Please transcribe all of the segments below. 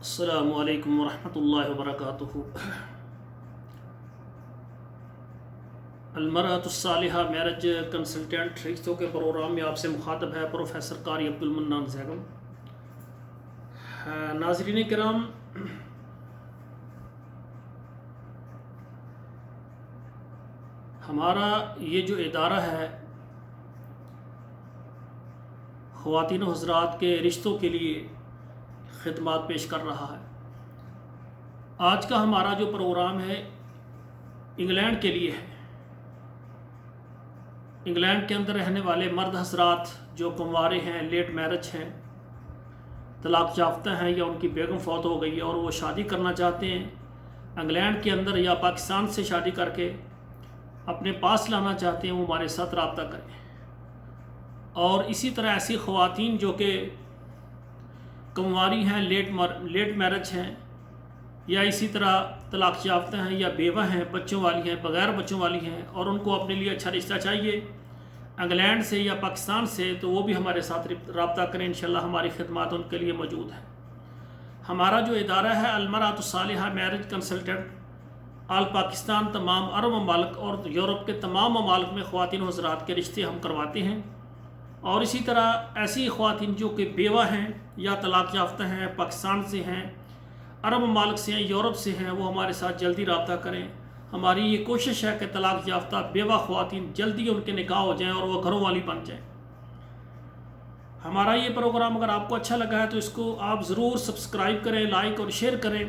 السلام علیکم ورحمۃ اللہ وبرکاتہ۔ المرأۃ الصالحہ میرج کنسلٹنٹ رشتوں کے پروگرام میں آپ سے مخاطب ہے پروفیسر قاری عبدالمنان زیگم۔ ناظرین کرام، ہمارا یہ جو ادارہ ہے خواتین و حضرات کے رشتوں کے لیے خدمات پیش کر رہا ہے۔ آج کا ہمارا جو پروگرام ہے انگلینڈ کے لیے ہے۔ انگلینڈ کے اندر رہنے والے مرد حضرات جو کنوارے ہیں، لیٹ میرج ہیں، طلاق یافتہ ہیں یا ان کی بیگم فوت ہو گئی ہے اور وہ شادی کرنا چاہتے ہیں، انگلینڈ کے اندر یا پاکستان سے شادی کر کے اپنے پاس لانا چاہتے ہیں، وہ ہمارے ساتھ رابطہ کریں۔ اور اسی طرح ایسی خواتین جو کہ کنواری ہیں، لیٹ میرج ہیں، یا اسی طرح طلاق یافتہ ہیں یا بیوہ ہیں، بچوں والی ہیں، بغیر بچوں والی ہیں، اور ان کو اپنے لیے اچھا رشتہ چاہیے انگلینڈ سے یا پاکستان سے، تو وہ بھی ہمارے ساتھ رابطہ کریں، انشاءاللہ ہماری خدمات ان کے لیے موجود ہیں۔ ہمارا جو ادارہ ہے المرأۃ الصالحہ میرج کنسلٹنٹ، آل پاکستان، تمام عرب ممالک اور یورپ کے تمام ممالک میں خواتین و حضرات کے رشتے ہم کرواتے ہیں۔ اور اسی طرح ایسی خواتین جو کہ بیوہ ہیں یا طلاق یافتہ ہیں، پاکستان سے ہیں، عرب ممالک سے ہیں، یورپ سے ہیں، وہ ہمارے ساتھ جلدی رابطہ کریں۔ ہماری یہ کوشش ہے کہ طلاق یافتہ بیوہ خواتین جلدی ان کے نکاح ہو جائیں اور وہ گھروں والی بن جائیں۔ ہمارا یہ پروگرام اگر آپ کو اچھا لگا ہے تو اس کو آپ ضرور سبسکرائب کریں، لائک اور شیئر کریں،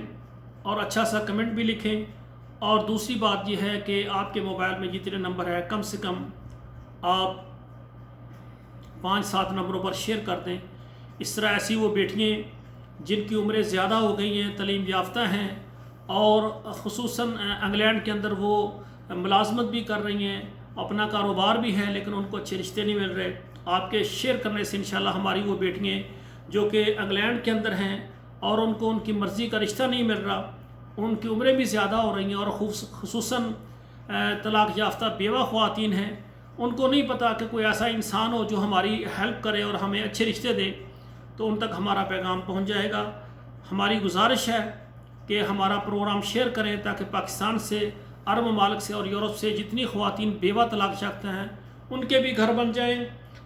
اور اچھا سا کمنٹ بھی لکھیں۔ اور دوسری بات یہ ہے کہ آپ کے موبائل میں جتنے نمبر ہے کم سے کم آپ 5-7 نمبروں پر شیئر کر دیں۔ اس طرح ایسی وہ بیٹیاں جن کی عمریں زیادہ ہو گئی ہیں، تعلیم یافتہ ہیں، اور خصوصاً انگلینڈ کے اندر وہ ملازمت بھی کر رہی ہیں، اپنا کاروبار بھی ہے، لیکن ان کو اچھے رشتے نہیں مل رہے، آپ کے شیئر کرنے سے انشاءاللہ ہماری وہ بیٹیاں جو کہ انگلینڈ کے اندر ہیں اور ان کو ان کی مرضی کا رشتہ نہیں مل رہا، ان کی عمریں بھی زیادہ ہو رہی ہیں، اور خصوصاً طلاق یافتہ بیوہ خواتین ہیں، ان کو نہیں پتہ کہ کوئی ایسا انسان ہو جو ہماری ہیلپ کرے اور ہمیں اچھے رشتے دے، تو ان تک ہمارا پیغام پہنچ جائے گا۔ ہماری گزارش ہے کہ ہمارا پروگرام شیئر کریں تاکہ پاکستان سے، عرب ممالک سے اور یورپ سے جتنی خواتین بیوہ طلاق یافتہ ہیں ان کے بھی گھر بن جائیں۔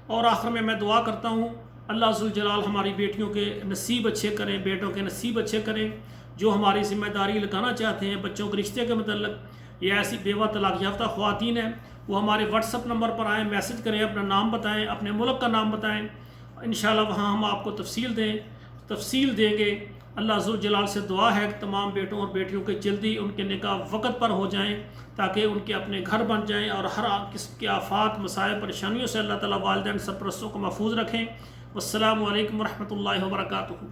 اور آخر میں دعا کرتا ہوں اللہ ذوالجلال ہماری بیٹیوں کے نصیب اچھے کریں، بیٹوں کے نصیب اچھے کریں، جو ہماری ذمہ داری لگانا چاہتے ہیں بچوں کے رشتے کے متعلق۔ یہ ایسی بیوہ طلاق یافتہ خواتین ہیں، وہ ہمارے واٹس ایپ نمبر پر آئیں، میسج کریں، اپنا نام بتائیں، اپنے ملک کا نام بتائیں، انشاءاللہ وہاں ہم آپ کو تفصیل دیں گے۔ اللہ ذوالجلال سے دعا ہے کہ تمام بیٹوں اور بیٹیوں کے جلدی ان کے نکاح وقت پر ہو جائیں تاکہ ان کے اپنے گھر بن جائیں، اور ہر قسم کے آفات، مسائل، پریشانیوں سے اللہ تعالیٰ والدین سرپرستوں کو محفوظ رکھیں۔ والسلام علیکم ورحمۃ اللہ وبرکاتہ۔